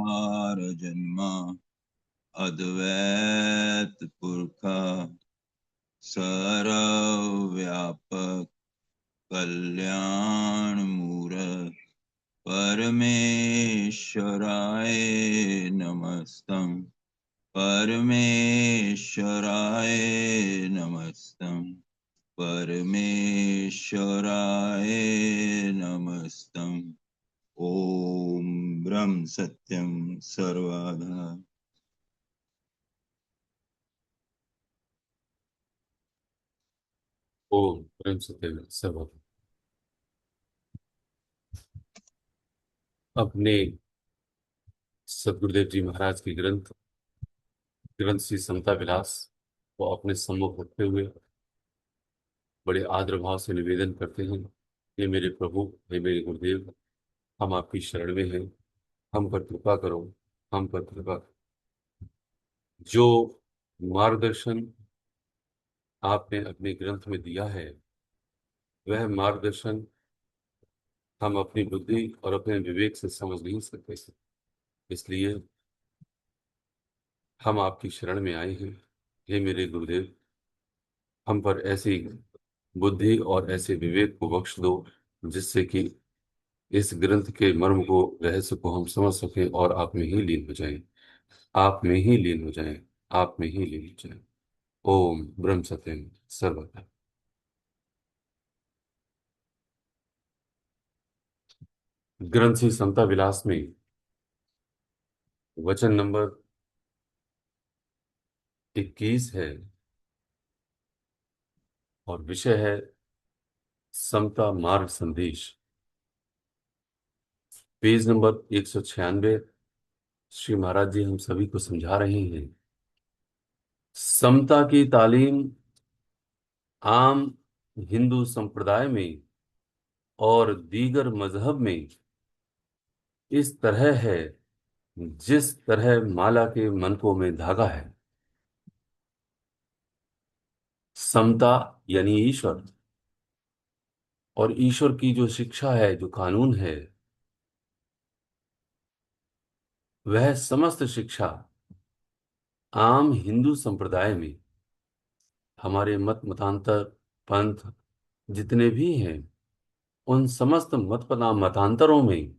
पार जन्मा अद्वैत पुरखा सर्वव्यापक कल्याण मूरत परमेश्वराय नमस्तम् परमेश्वराय नमस्तम् परमेश्वराय नमस्तम्। ओम ब्रह्म सत्यम सर्वधा। ओम प्रेम सत्य सर्व अपने सदगुरुदेव जी महाराज के ग्रंथ ग्रंथ श्री समता विलास को अपने सम्मुख रखते हुए बड़े आदर भाव से निवेदन करते हैं। हे मेरे प्रभु, हे मेरे गुरुदेव, हम आपकी शरण में हैं। हम पर कृपा करो, हम पर कृपा करो। जो मार्गदर्शन आपने अपने ग्रंथ में दिया है, वह मार्गदर्शन हम अपनी बुद्धि और अपने विवेक से समझ नहीं सकते। इसलिए हम आपकी शरण में आए हैं। हे मेरे गुरुदेव, हम पर ऐसी बुद्धि और ऐसे विवेक को बख्श दो जिससे कि इस ग्रंथ के मर्म को, रहस्य को हम समझ सकें और आप में ही लीन हो जाएं। आप में ही लीन हो जाएं। आप में ही लीन हो जाएं। ओम ब्रह्म सत्यम सर्वदा। ग्रंथ श्री समता विलास में वचन नंबर 21 है और विषय है समता मार्ग संदेश। Page number 196। श्री महाराज जी हम सभी को समझा रहे हैं, समता की तालीम आम हिंदू संप्रदाय में और दीगर मजहब में इस तरह है जिस तरह माला के मनकों में धागा है। समता यानी ईश्वर, और ईश्वर की जो शिक्षा है, जो कानून है, वह समस्त शिक्षा आम हिंदू संप्रदाय में, हमारे मत मतांतर पंथ जितने भी हैं, उन समस्त मतांतरों में,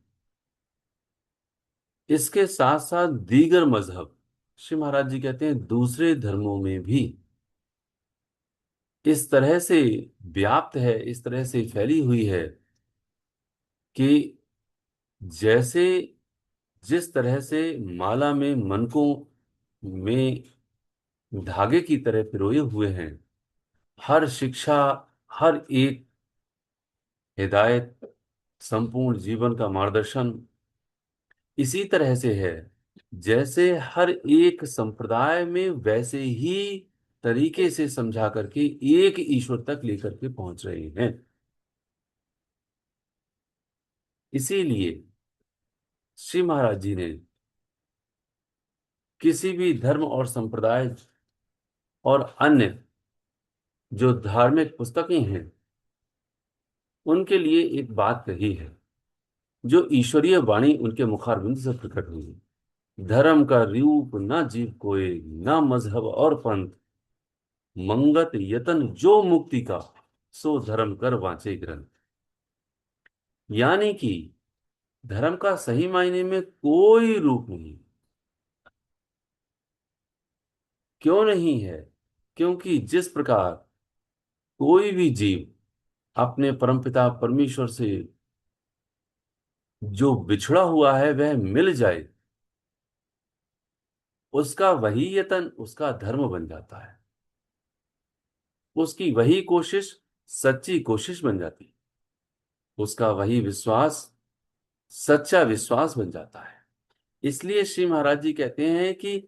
इसके साथ साथ दीगर मजहब, श्री महाराज जी कहते हैं दूसरे धर्मों में भी इस तरह से व्याप्त है, इस तरह से फैली हुई है कि जैसे जिस तरह से माला में मनकों में धागे की तरह पिरोए हुए हैं, हर शिक्षा, हर एक हिदायत, संपूर्ण जीवन का मार्गदर्शन इसी तरह से है जैसे हर एक संप्रदाय में वैसे ही तरीके से समझा करके एक ईश्वर तक लेकर के पहुंच रहे हैं। इसीलिए श्री महाराज जी ने किसी भी धर्म और संप्रदाय और अन्य जो धार्मिक पुस्तकें हैं, उनके लिए एक बात कही है जो ईश्वरीय वाणी उनके मुखारविंद से प्रकट हुई है। धर्म का रूप न जीव कोय, न मजहब और पंथ, मंगत यतन जो मुक्ति का, सो धर्म कर वांचे ग्रंथ। यानी कि धर्म का सही मायने में कोई रूप नहीं। क्यों नहीं है? क्योंकि जिस प्रकार कोई भी जीव अपने परमपिता परमेश्वर से जो बिछड़ा हुआ है वह मिल जाए, उसका वही यतन उसका धर्म बन जाता है। उसकी वही कोशिश सच्ची कोशिश बन जाती है। उसका वही विश्वास सच्चा विश्वास बन जाता है। इसलिए श्री महाराज जी कहते हैं कि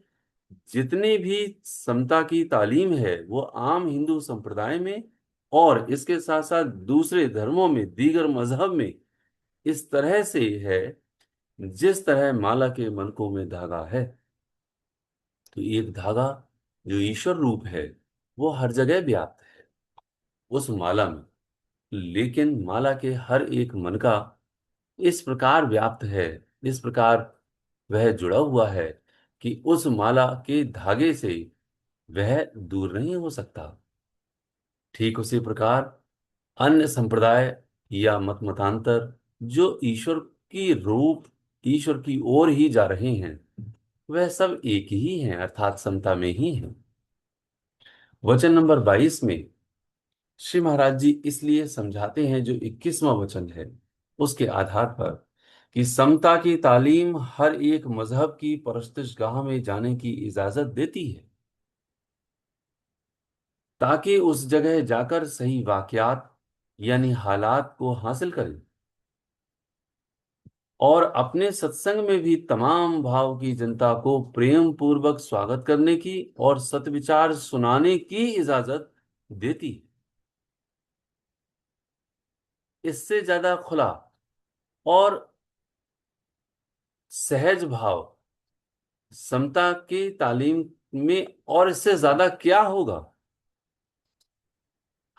जितनी भी समता की तालीम है वो आम हिंदू संप्रदाय में और इसके साथ साथ दूसरे धर्मों में, दीगर मजहब में इस तरह से है जिस तरह माला के मनकों में धागा है। तो एक धागा जो ईश्वर रूप है वो हर जगह व्याप्त है उस माला में, लेकिन माला के हर एक मन का इस प्रकार व्याप्त है, इस प्रकार वह जुड़ा हुआ है कि उस माला के धागे से वह दूर नहीं हो सकता। ठीक उसी प्रकार अन्य संप्रदाय या मत मतांतर जो ईश्वर की ओर ही जा रहे हैं, वह सब एक ही हैं, अर्थात समता में ही हैं। वचन नंबर 22 में श्री महाराज जी इसलिए समझाते हैं, जो 21वां वचन है उसके आधार पर, कि समता की तालीम हर एक मजहब की परस्तिशगाह में जाने की इजाजत देती है, ताकि उस जगह जाकर सही वाकयात यानी हालात को हासिल करें और अपने सत्संग में भी तमाम भाव की जनता को प्रेम पूर्वक स्वागत करने की और सत्विचार सुनाने की इजाजत देती है। इससे ज्यादा खुला और सहज भाव समता की तालीम में और इससे ज्यादा क्या होगा।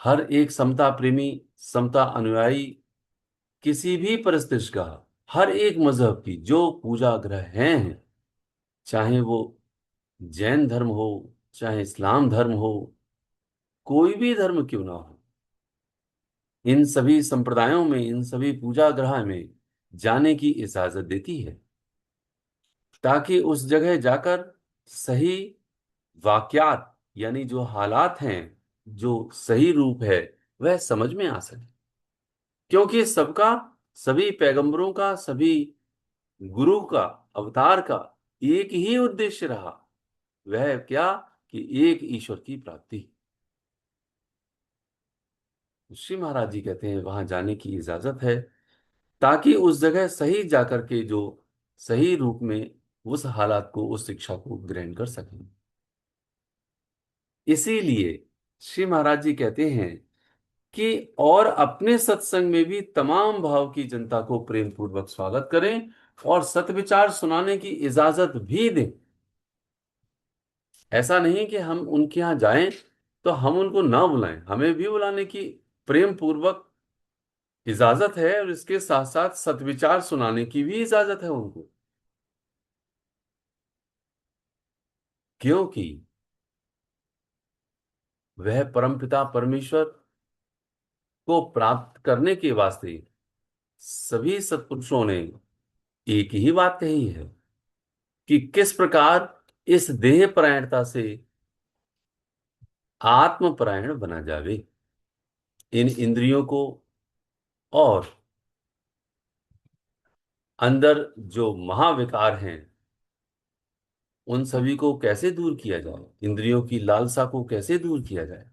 हर एक समता प्रेमी, समता अनुयायी किसी भी परिस्थिति का, हर एक मजहब की जो पूजा ग्रह हैं, चाहे वो जैन धर्म हो, चाहे इस्लाम धर्म हो, कोई भी धर्म क्यों ना हो, इन सभी संप्रदायों में, इन सभी पूजा ग्रह में जाने की इजाजत देती है, ताकि उस जगह जाकर सही वाकयात यानी जो हालात हैं, जो सही रूप है, वह समझ में आ सके। क्योंकि सबका, सभी पैगंबरों का, सभी गुरु का, अवतार का एक ही उद्देश्य रहा, वह क्या, कि एक ईश्वर की प्राप्ति। श्री महाराज जी कहते हैं वहां जाने की इजाजत है, ताकि उस जगह सही जाकर के जो सही रूप में उस हालात को, उस शिक्षा को ग्रहण कर सकें। इसीलिए श्री महाराज जी कहते हैं कि और अपने सत्संग में भी तमाम भाव की जनता को प्रेम पूर्वक स्वागत करें और सत्विचार सुनाने की इजाजत भी दें। ऐसा नहीं कि हम उनके यहाँ जाएं तो हम उनको ना बुलाएं, हमें भी बुलाने की प्रेम पूर्वक इजाजत है और इसके साथ साथ सत्विचार सुनाने की भी इजाजत है उनको। क्योंकि वह परमपिता परमेश्वर को प्राप्त करने के वास्ते सभी सत्पुरुषों ने एक ही बात कही है कि किस प्रकार इस देह परायणता से आत्मपरायण बना जावे, इन इंद्रियों को और अंदर जो महाविकार हैं उन सभी को कैसे दूर किया जाए, इंद्रियों की लालसा को कैसे दूर किया जाए,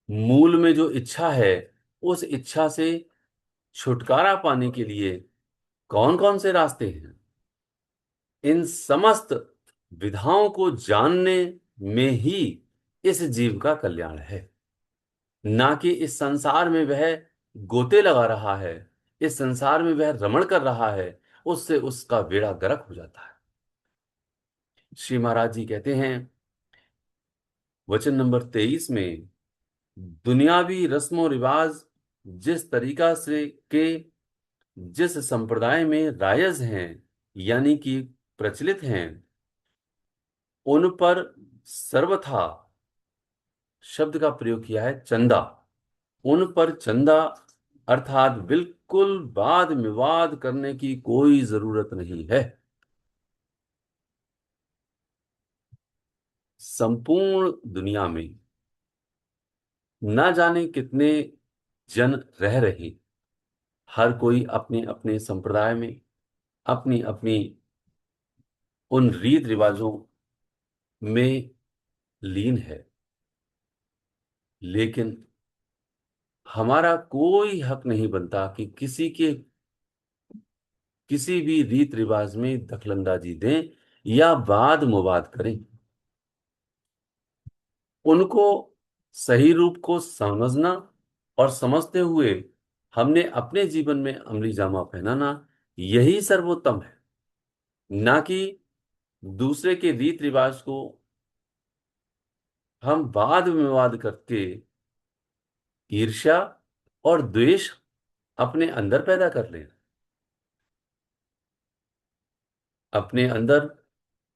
मूल में जो इच्छा है उस इच्छा से छुटकारा पाने के लिए कौन कौन से रास्ते हैं, इन समस्त विधाओं को जानने में ही इस जीव का कल्याण है। ना कि इस संसार में वह गोते लगा रहा है, इस संसार में वह रमण कर रहा है, उससे उसका बेड़ा गर्क हो जाता है। श्री महाराज जी कहते हैं वचन नंबर 23 में, दुनियावी रस्मों रिवाज जिस तरीका से के जिस संप्रदाय में रायज हैं यानी कि प्रचलित हैं, उन पर सर्वथा, शब्द का प्रयोग किया है चंदा, उन पर चंदा अर्थात बिल्कुल वाद विवाद करने की कोई जरूरत नहीं है। संपूर्ण दुनिया में न जाने कितने जन रह रहे, हर कोई अपने अपने संप्रदाय में अपनी अपनी उन रीत रिवाजों में लीन है, लेकिन हमारा कोई हक नहीं बनता कि किसी के किसी भी रीत रिवाज में दखलंदाजी दें या वाद मुवाद करें। उनको सही रूप को समझना और समझते हुए हमने अपने जीवन में अमली जामा पहनाना, यही सर्वोत्तम है। ना कि दूसरे के रीत रिवाज को हम वाद विवाद करके ईर्ष्या और द्वेष अपने अंदर पैदा कर लें। अपने अंदर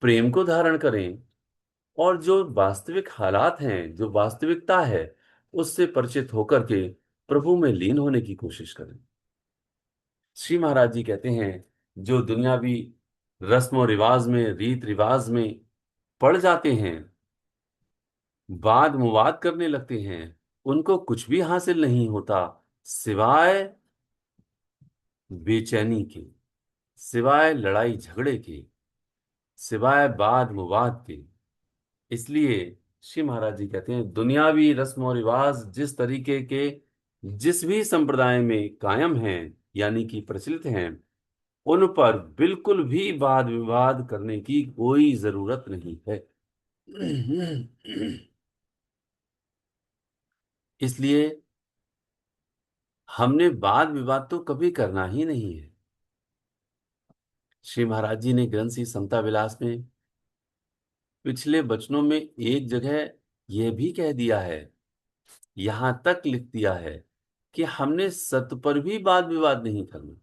प्रेम को धारण करें और जो वास्तविक हालात हैं, जो वास्तविकता है, उससे परिचित होकर के प्रभु में लीन होने की कोशिश करें। श्री महाराज जी कहते हैं, जो दुनियावी रस्म और रिवाज में, रीत रिवाज में पड़ जाते हैं, वाद मुवाद करने लगते हैं, उनको कुछ भी हासिल नहीं होता सिवाय बेचैनी के, सिवाय लड़ाई झगड़े के, सिवाय वाद मुवाद के। इसलिए श्री महाराज जी कहते हैं, दुनियावी रस्म और रिवाज जिस तरीके के जिस भी संप्रदाय में कायम हैं, यानी कि प्रचलित हैं, उन पर बिल्कुल भी वाद विवाद करने की कोई जरूरत नहीं है। इसलिए हमने वाद विवाद तो कभी करना ही नहीं है। श्री महाराज जी ने ग्रंथ श्री समता विलास में पिछले वचनों में एक जगह यह भी कह दिया है, यहां तक लिख दिया है कि हमने सत्य पर भी वाद विवाद नहीं करना।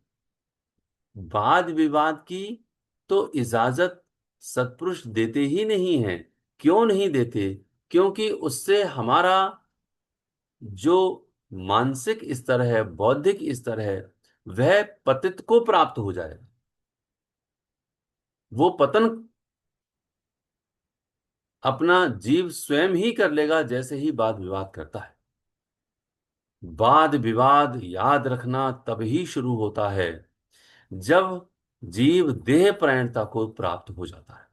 वाद विवाद की तो इजाजत सत्पुरुष देते ही नहीं है। क्यों नहीं देते? क्योंकि उससे हमारा जो मानसिक स्तर है, बौद्धिक स्तर है, वह पतित को प्राप्त हो जाए। वो पतन अपना जीव स्वयं ही कर लेगा जैसे ही वाद विवाद करता है। वाद विवाद याद रखना तभी शुरू होता है जब जीव देह प्रायणता को प्राप्त हो जाता है।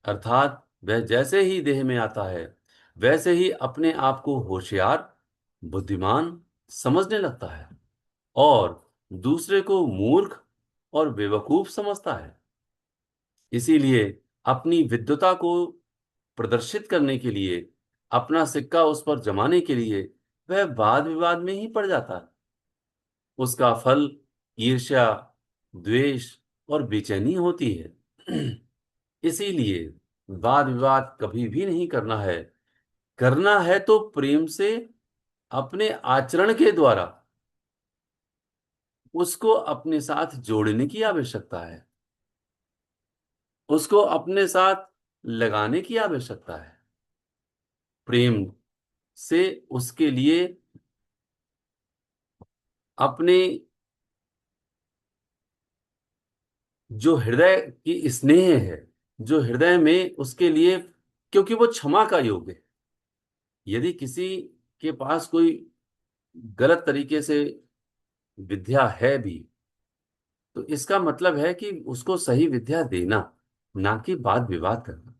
अर्थात वह जैसे ही देह में आता है, वैसे ही अपने आप को होशियार, बुद्धिमान समझने लगता है और दूसरे को मूर्ख और बेवकूफ समझता है। इसीलिए अपनी विद्वता को प्रदर्शित करने के लिए, अपना सिक्का उस पर जमाने के लिए वह वाद विवाद में ही पड़ जाता है। उसका फल ईर्ष्या, द्वेष और बेचैनी होती है। इसीलिए वाद विवाद कभी भी नहीं करना है। करना है तो प्रेम से, अपने आचरण के द्वारा उसको अपने साथ जोड़ने की आवश्यकता है, उसको अपने साथ लगाने की आवश्यकता है। प्रेम से उसके लिए अपने जो हृदय की स्नेह है, जो हृदय में उसके लिए, क्योंकि वो क्षमा का योग्य है। यदि किसी के पास कोई गलत तरीके से विद्या है भी, तो इसका मतलब है कि उसको सही विद्या देना, ना कि वाद विवाद करना।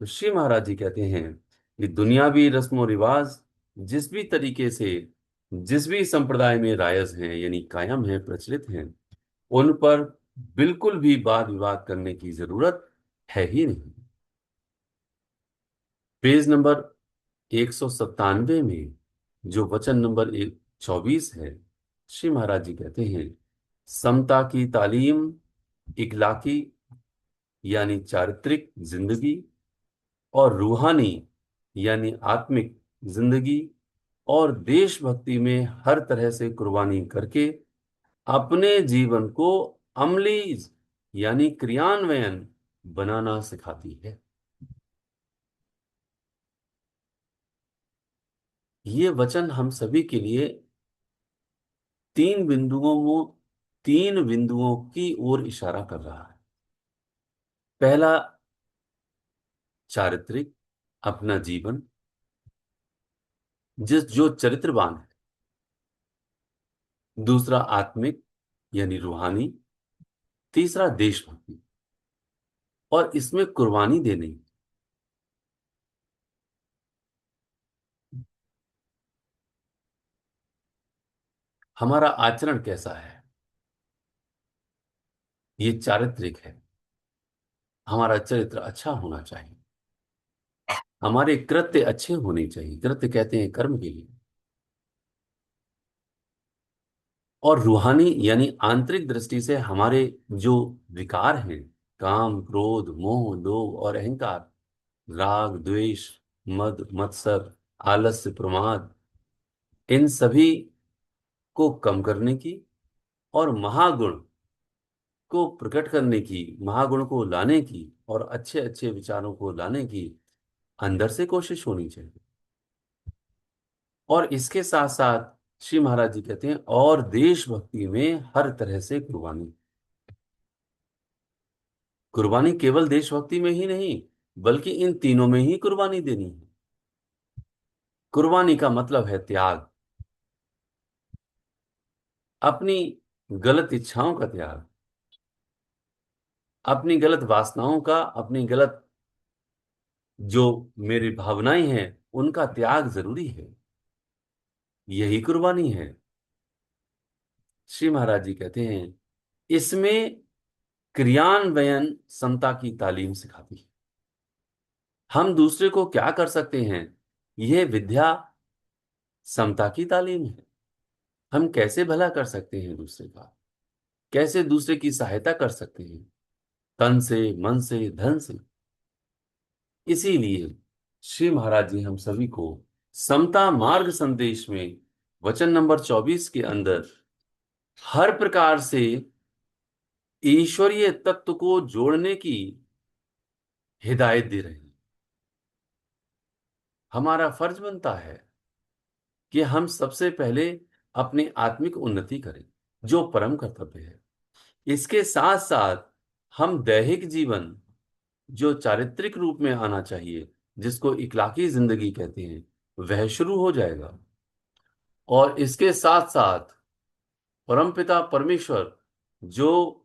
तो श्री महाराज जी कहते हैं कि दुनियावी रस्म और रिवाज जिस भी तरीके से, जिस भी संप्रदाय में रायज हैं, यानी कायम है, प्रचलित हैं, उन पर बिल्कुल भी वाद विवाद करने की जरूरत है ही नहीं। पेज नंबर 197 में जो वचन नंबर 24 है, श्री महाराज जी कहते हैं, समता की तालीम इखलाकी यानी चारित्रिक जिंदगी और रूहानी यानी आत्मिक जिंदगी और देशभक्ति में हर तरह से कुर्बानी करके अपने जीवन को अमली यानी क्रियान्वयन बनाना सिखाती है। ये वचन हम सभी के लिए तीन बिंदुओं तीन बिंदुओं की ओर इशारा कर रहा है। पहला, चारित्रिक, अपना जीवन जो चरित्रवान है। दूसरा, आत्मिक यानी रूहानी। तीसरा, देशभक्ति, और इसमें कुर्बानी देनी। हमारा आचरण कैसा है, ये चारित्रिक है। हमारा चरित्र अच्छा होना चाहिए, हमारे कृत्य अच्छे होने चाहिए। कृत्य कहते हैं कर्म के लिए। और रूहानी यानी आंतरिक दृष्टि से हमारे जो विकार हैं, काम, क्रोध, मोह, लोभ और अहंकार, राग, द्वेष, मद, मत्सर, आलस्य, प्रमाद, इन सभी को कम करने की और महागुण को प्रकट करने की, महागुण को लाने की और अच्छे अच्छे विचारों को लाने की अंदर से कोशिश होनी चाहिए। और इसके साथ साथ श्री महाराज जी कहते हैं और देशभक्ति में हर तरह से कुर्बानी। कुर्बानी केवल देशभक्ति में ही नहीं, बल्कि इन तीनों में ही कुर्बानी देनी है। कुर्बानी का मतलब है त्याग, अपनी गलत इच्छाओं का त्याग, अपनी गलत वासनाओं का, अपनी गलत जो मेरी भावनाएं हैं उनका त्याग जरूरी है। यही कुर्बानी है। श्री महाराज जी कहते हैं इसमें क्रियान्वयन समता की तालीम सिखाती है। हम दूसरे को क्या कर सकते हैं, यह विद्या समता की तालीम है। हम कैसे भला कर सकते हैं दूसरे का, कैसे दूसरे की सहायता कर सकते हैं, तन से, मन से, धन से। इसीलिए श्री महाराज जी हम सभी को समता मार्ग संदेश में वचन नंबर 24 के अंदर हर प्रकार से ईश्वरीय तत्व को जोड़ने की हिदायत दे रहे हैं। हमारा फर्ज बनता है कि हम सबसे पहले अपनी आत्मिक उन्नति करें, जो परम कर्तव्य है। इसके साथ साथ हम दैहिक जीवन, जो चारित्रिक रूप में आना चाहिए, जिसको इखलाकी जिंदगी कहते हैं, वह शुरू हो जाएगा। और इसके साथ साथ परमपिता परमेश्वर जो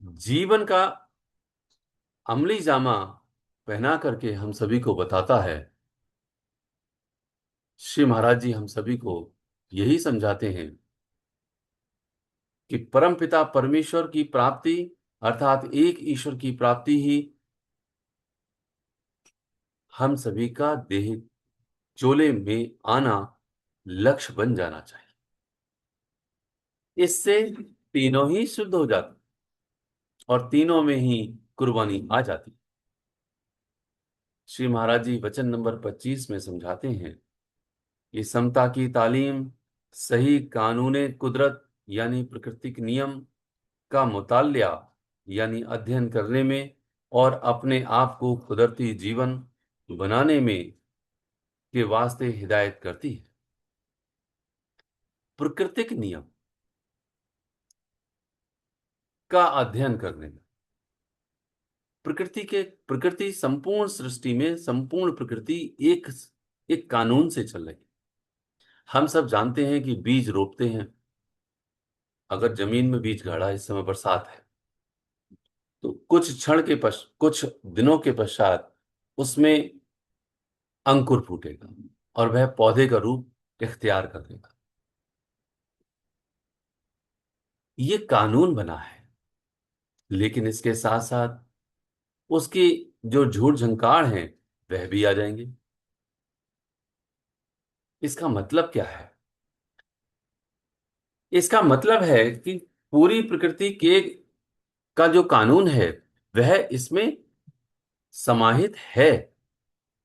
जीवन का अमली जामा पहना करके हम सभी को बताता है, श्री महाराज जी हम सभी को यही समझाते हैं कि परमपिता परमेश्वर की प्राप्ति अर्थात एक ईश्वर की प्राप्ति ही हम सभी का देह चोले में आना लक्ष्य बन जाना चाहिए। इससे तीनों ही शुद्ध हो जाते और तीनों में ही कुर्बानी आ जाती। श्री महाराज जी वचन नंबर 25 में समझाते हैं कि समता की तालीम सही कानून कुदरत यानी प्राकृतिक नियम का मुताल्या यानी अध्ययन करने में और अपने आप को कुदरती जीवन बनाने में के वास्ते हिदायत करती है। प्राकृतिक नियम का अध्ययन करने में, प्रकृति संपूर्ण सृष्टि में संपूर्ण प्रकृति एक एक कानून से चल रही है। हम सब जानते हैं कि बीज रोपते हैं, अगर जमीन में बीज गाड़ा, इस समय बरसात है, तो कुछ दिनों के पश्चात उसमें अंकुर फूटेगा और वह पौधे का रूप इख्तियार कर देगा। ये कानून बना है। लेकिन इसके साथ साथ उसकी जो झूठ झंकार हैं वह भी आ जाएंगे। इसका मतलब क्या है? इसका मतलब है कि पूरी प्रकृति के का जो कानून है वह इसमें समाहित है।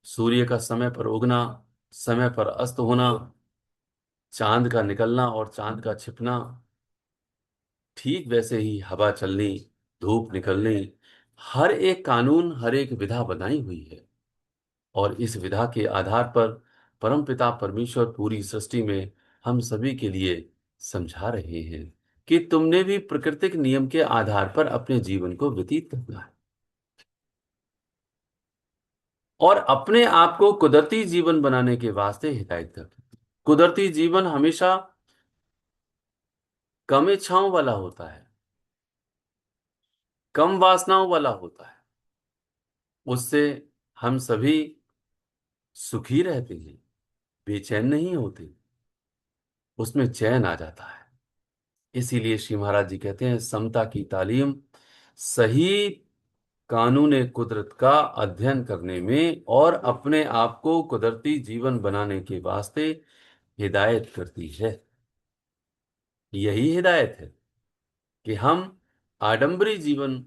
सूर्य का समय पर उगना, समय पर अस्त होना, चांद का निकलना और चांद का छिपना, ठीक वैसे ही हवा चलनी, धूप निकलनी, हर एक कानून, हर एक विधा बनाई हुई है। और इस विधा के आधार पर परमपिता परमेश्वर पूरी सृष्टि में हम सभी के लिए समझा रहे हैं कि तुमने भी प्राकृतिक नियम के आधार पर अपने जीवन को व्यतीत करना है और अपने आप को कुदरती जीवन बनाने के वास्ते हिदायत करना है। कुदरती जीवन हमेशा कम इच्छाओं वाला होता है, कम वासनाओं वाला होता है। उससे हम सभी सुखी रहते हैं, बेचैन नहीं होते, उसमें चैन आ जाता है। इसीलिए श्री महाराज जी कहते हैं समता की तालीम सही कानून कुदरत का अध्ययन करने में और अपने आप को कुदरती जीवन बनाने के वास्ते हिदायत करती है। यही हिदायत है कि हम आडंबरी जीवन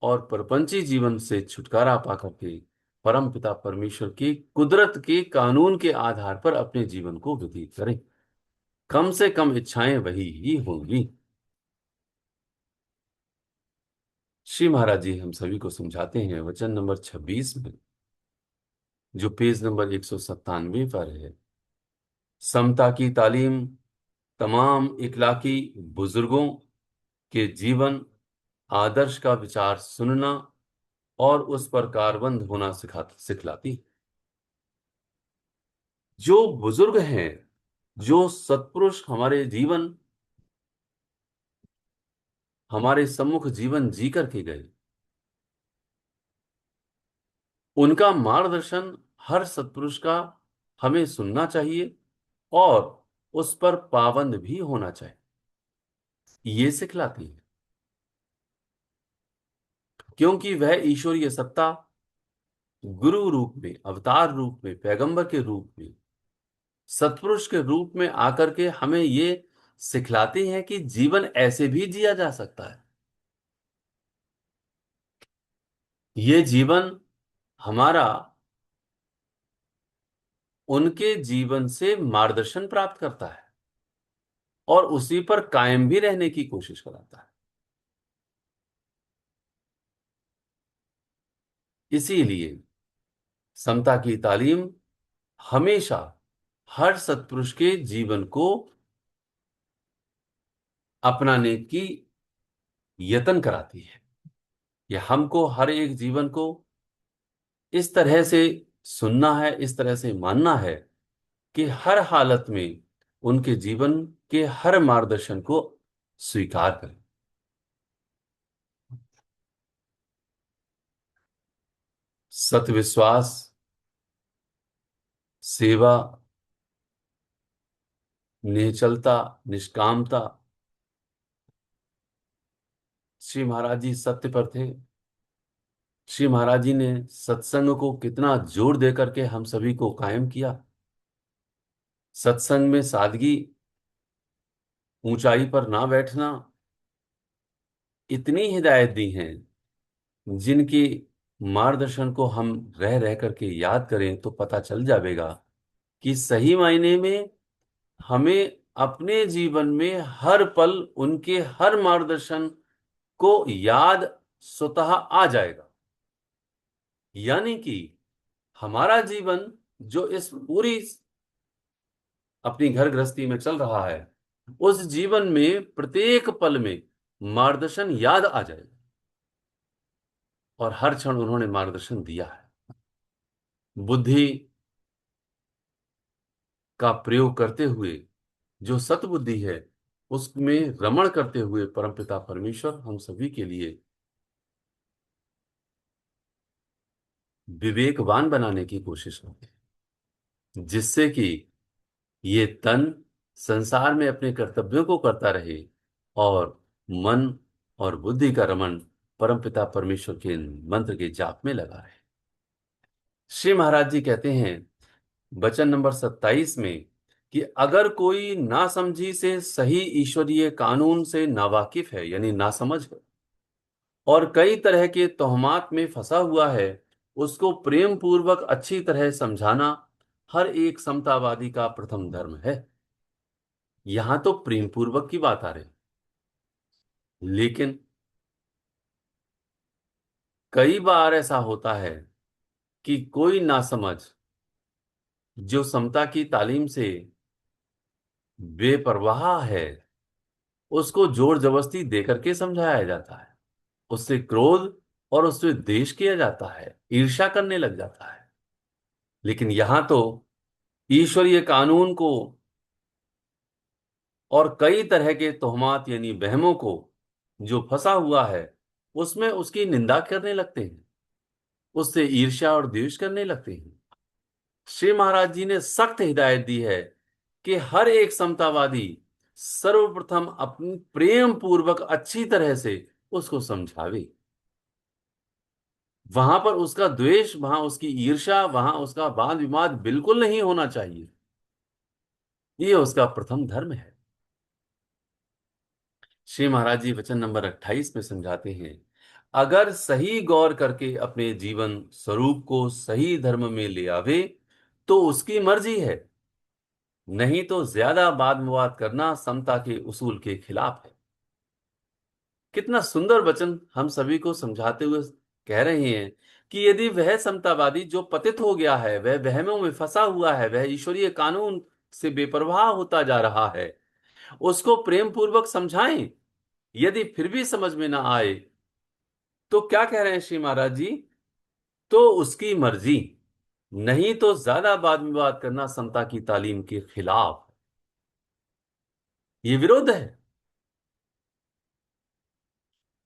और प्रपंची जीवन से छुटकारा पाकर के परम पिता परमेश्वर की कुदरत के कानून के आधार पर अपने जीवन को व्यतीत करें। कम से कम इच्छाएं वही ही होंगी। श्री महाराज जी हम सभी को समझाते हैं वचन नंबर 26 में, जो पेज नंबर 197 पर है। समता की तालीम तमाम इखलाकी बुजुर्गों के जीवन आदर्श का विचार सुनना और उस पर कारबंद होना सिखलाती। जो बुजुर्ग हैं, जो सत्पुरुष हमारे सम्मुख जीवन जी करके गए, उनका मार्गदर्शन हर सत्पुरुष का हमें सुनना चाहिए और उस पर पाबंद भी होना चाहिए, ये सिखलाती है। क्योंकि वह ईश्वरीय सत्ता गुरु रूप में, अवतार रूप में, पैगंबर के रूप में, सत्पुरुष के रूप में आकर के हमें ये सिखलाते हैं कि जीवन ऐसे भी जिया जा सकता है। ये जीवन हमारा उनके जीवन से मार्गदर्शन प्राप्त करता है और उसी पर कायम भी रहने की कोशिश कराता है। इसीलिए समता की तालीम हमेशा हर सत्पुरुष के जीवन को अपनाने की यत्न कराती है। यह हमको हर एक जीवन को इस तरह से सुनना है, इस तरह से मानना है कि हर हालत में उनके जीवन के हर मार्गदर्शन को स्वीकार करें। सत्विश्वास, सेवा, निश्चलता, निष्कामता। श्री महाराज जी सत्य पर थे। श्री महाराज जी ने सत्संग को कितना जोर दे करके हम सभी को कायम किया। सत्संग में सादगी, ऊंचाई पर ना बैठना, इतनी हिदायत दी हैं जिनकी मार्गदर्शन को हम रह रह करके याद करें तो पता चल जाएगा कि सही मायने में हमें अपने जीवन में हर पल उनके हर मार्गदर्शन को याद स्वतः आ जाएगा। यानी कि हमारा जीवन जो इस पूरी अपनी घर गृहस्थी में चल रहा है, उस जीवन में प्रत्येक पल में मार्गदर्शन याद आ जाएगा और हर क्षण उन्होंने मार्गदर्शन दिया है। बुद्धि का प्रयोग करते हुए जो सतबुद्धि है, उसमें रमण करते हुए परमपिता परमेश्वर हम सभी के लिए विवेकवान बनाने की कोशिश करते हैं, जिससे कि ये तन संसार में अपने कर्तव्यों को करता रहे और मन और बुद्धि का रमण परमपिता परमेश्वर के मंत्र के जाप में लगा रहे। श्री महाराज जी कहते हैं वचन नंबर 27 में कि अगर कोई नासमझी से सही ईश्वरीय कानून से नावाकिफ है, यानी नासमझ है, और कई तरह के तोहमात में फंसा हुआ है, उसको प्रेम पूर्वक अच्छी तरह समझाना हर एक समतावादी का प्रथम धर्म है। यहां तो प्रेम पूर्वक की बात आ रही, लेकिन कई बार ऐसा होता है कि कोई नासमझ जो समता की तालीम से बेपरवाह है, उसको जोर जबरदस्ती दे करके समझाया जाता है, उससे क्रोध और उससे द्वेष किया जाता है, ईर्ष्या करने लग जाता है। लेकिन यहां तो ईश्वरीय कानून को और कई तरह के तोहमात यानी वहमों को जो फंसा हुआ है, उसमें उसकी निंदा करने लगते हैं, उससे ईर्ष्या और द्वेष करने लगते हैं। श्री महाराज जी ने सख्त हिदायत दी है कि हर एक समतावादी सर्वप्रथम अपनी प्रेम पूर्वक अच्छी तरह से उसको समझावे। वहां पर उसका द्वेष, वहां उसकी ईर्ष्या, वहां उसका वाद विवाद बिल्कुल नहीं होना चाहिए। ये उसका प्रथम धर्म है। श्री महाराज जी वचन नंबर 28 में समझाते हैं, अगर सही गौर करके अपने जीवन स्वरूप को सही धर्म में ले आवे तो उसकी मर्जी है, नहीं तो ज्यादा वाद विवाद करना समता के उसूल के खिलाफ है। कितना सुंदर वचन हम सभी को समझाते हुए कह रहे हैं कि यदि वह समतावादी जो पतित हो गया है, वह वहमों में फंसा हुआ है, वह ईश्वरीय कानून से बेपरवाह होता जा रहा है, उसको प्रेम पूर्वक समझाएं। यदि फिर भी समझ में ना आए तो क्या कह रहे हैं श्री महाराज जी, तो उसकी मर्जी, नहीं तो ज्यादा वाद विवाद करना समता की तालीम के खिलाफ, ये विरोध है।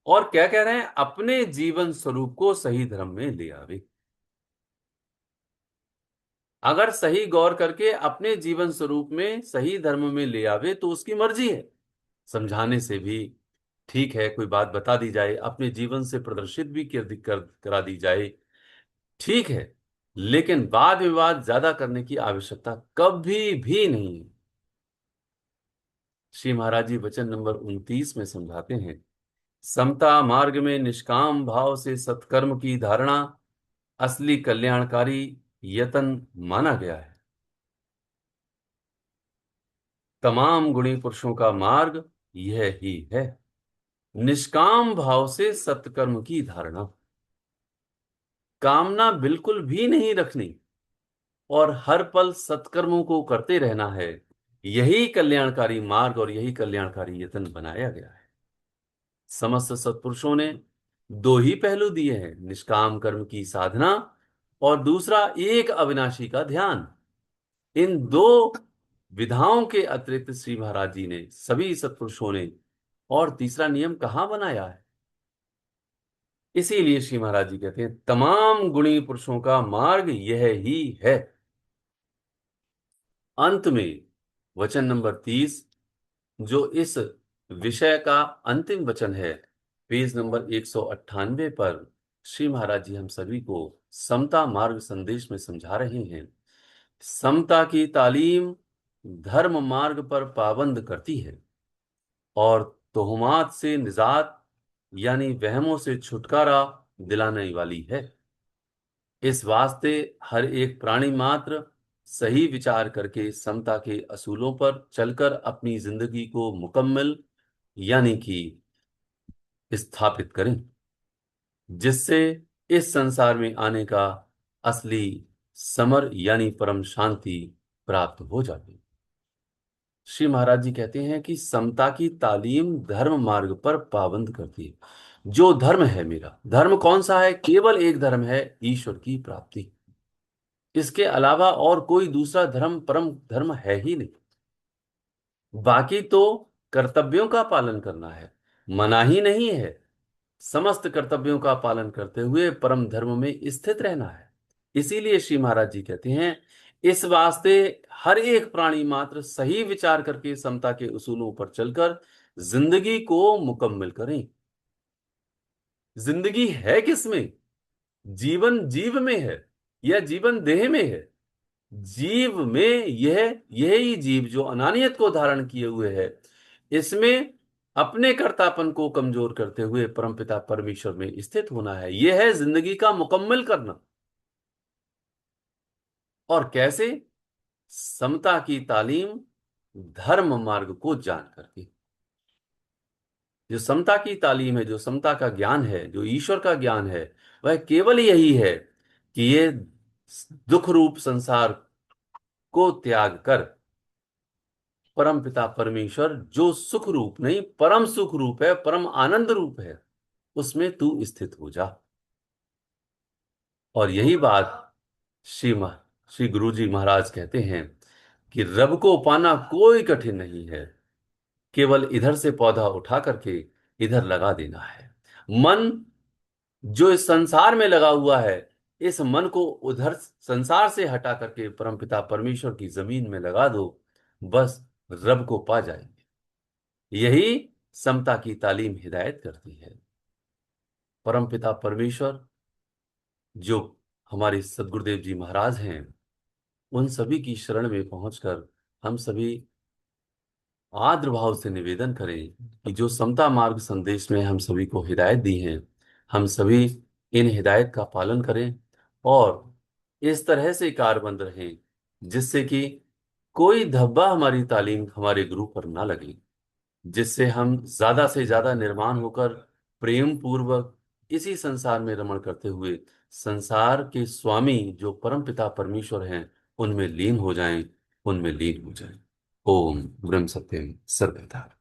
और क्या कह रहे हैं, अपने जीवन स्वरूप को सही धर्म में ले आवे। अगर सही गौर करके अपने जीवन स्वरूप में सही धर्म में ले आवे तो उसकी मर्जी है। समझाने से भी ठीक है, कोई बात बता दी जाए, अपने जीवन से प्रदर्शित भी करा दी जाए, ठीक है, लेकिन वाद विवाद ज्यादा करने की आवश्यकता कभी भी नहीं है। श्री महाराज जी वचन नंबर 29 में समझाते हैं, समता मार्ग में निष्काम भाव से सत्कर्म की धारणा असली कल्याणकारी यतन माना गया है। तमाम गुणी पुरुषों का मार्ग यह ही है, निष्काम भाव से सत्कर्म की धारणा, कामना बिल्कुल भी नहीं रखनी और हर पल सत्कर्मों को करते रहना है। यही कल्याणकारी मार्ग और यही कल्याणकारी यत्न बनाया गया है। समस्त सत्पुरुषों ने दो ही पहलू दिए हैं, निष्काम कर्म की साधना और दूसरा एक अविनाशी का ध्यान। इन दो विधाओं के अतिरिक्त श्री महाराज जी ने, सभी सत्पुरुषों ने और तीसरा नियम कहाँ बनाया है। इसीलिए श्री महाराज जी कहते हैं तमाम गुणी पुरुषों का मार्ग यह ही है। अंत में वचन नंबर 30, जो इस विषय का अंतिम वचन है, पेज नंबर 198 पर श्री महाराज जी हम सभी को समता मार्ग संदेश में समझा रहे हैं। समता की तालीम धर्म मार्ग पर पाबंद करती है और तोहमात से निजात यानी वहमों से छुटकारा दिलाने वाली है। इस वास्ते हर एक प्राणी मात्र सही विचार करके समता के असूलों पर चलकर अपनी जिंदगी को मुकम्मल यानी कि स्थापित करें, जिससे इस संसार में आने का असली समर यानी परम शांति प्राप्त हो जाती। श्री महाराज जी कहते हैं कि समता की तालीम धर्म मार्ग पर पाबंद करती है। जो धर्म है मेरा, धर्म कौन सा है, केवल एक धर्म है, ईश्वर की प्राप्ति। इसके अलावा और कोई दूसरा धर्म परम धर्म है ही नहीं। बाकी तो कर्तव्यों का पालन करना है, मना ही नहीं है। समस्त कर्तव्यों का पालन करते हुए परम धर्म में स्थित रहना है। इसीलिए श्री महाराज जी कहते हैं इस वास्ते हर एक प्राणी मात्र सही विचार करके समता के उसूलों पर चलकर जिंदगी को मुकम्मल करें। जिंदगी है किसमें, जीवन जीव में है या जीवन देह में है। जीव में यही जीव जो अनानियत को धारण किए हुए है, इसमें अपने कर्तापन को कमजोर करते हुए परमपिता परमेश्वर में स्थित होना है। यह है जिंदगी का मुकम्मल करना। और कैसे, समता की तालीम धर्म मार्ग को जान करके। जो समता की तालीम है, जो समता का ज्ञान है, जो ईश्वर का ज्ञान है, वह केवल यही है कि ये दुख रूप संसार को त्याग कर परम पिता परमेश्वर जो सुख रूप नहीं परम सुख रूप है, परम आनंद रूप है, उसमें तू स्थित हो जा। और यही बात श्री गुरु जी महाराज कहते हैं कि रब को पाना कोई कठिन नहीं है, केवल इधर से पौधा उठा करके इधर लगा देना है। मन जो इस संसार में लगा हुआ है, इस मन को उधर संसार से हटा करके परमपिता परमेश्वर की जमीन में लगा दो, बस रब को पा जाएंगे। यही समता की तालीम हिदायत करती है। परमपिता परमेश्वर जो हमारे सदगुरुदेव जी महाराज हैं, उन सभी की शरण में पहुंचकर हम सभी आर्द्र भाव से निवेदन करें कि जो समता मार्ग संदेश में हम सभी को हिदायत दी है, हम सभी इन हिदायत का पालन करें और इस तरह से कारबंद रहें जिससे कि कोई धब्बा हमारी तालीम हमारे गुरु पर ना लगे। जिससे हम ज्यादा से ज्यादा निर्माण होकर प्रेम पूर्वक इसी संसार में रमण करते हुए संसार के स्वामी जो परम पिता परमेश्वर हैं उनमें लीन हो जाएं, उनमें लीन हो जाएं। ओम ब्रह्म सत्यम सर्वदा।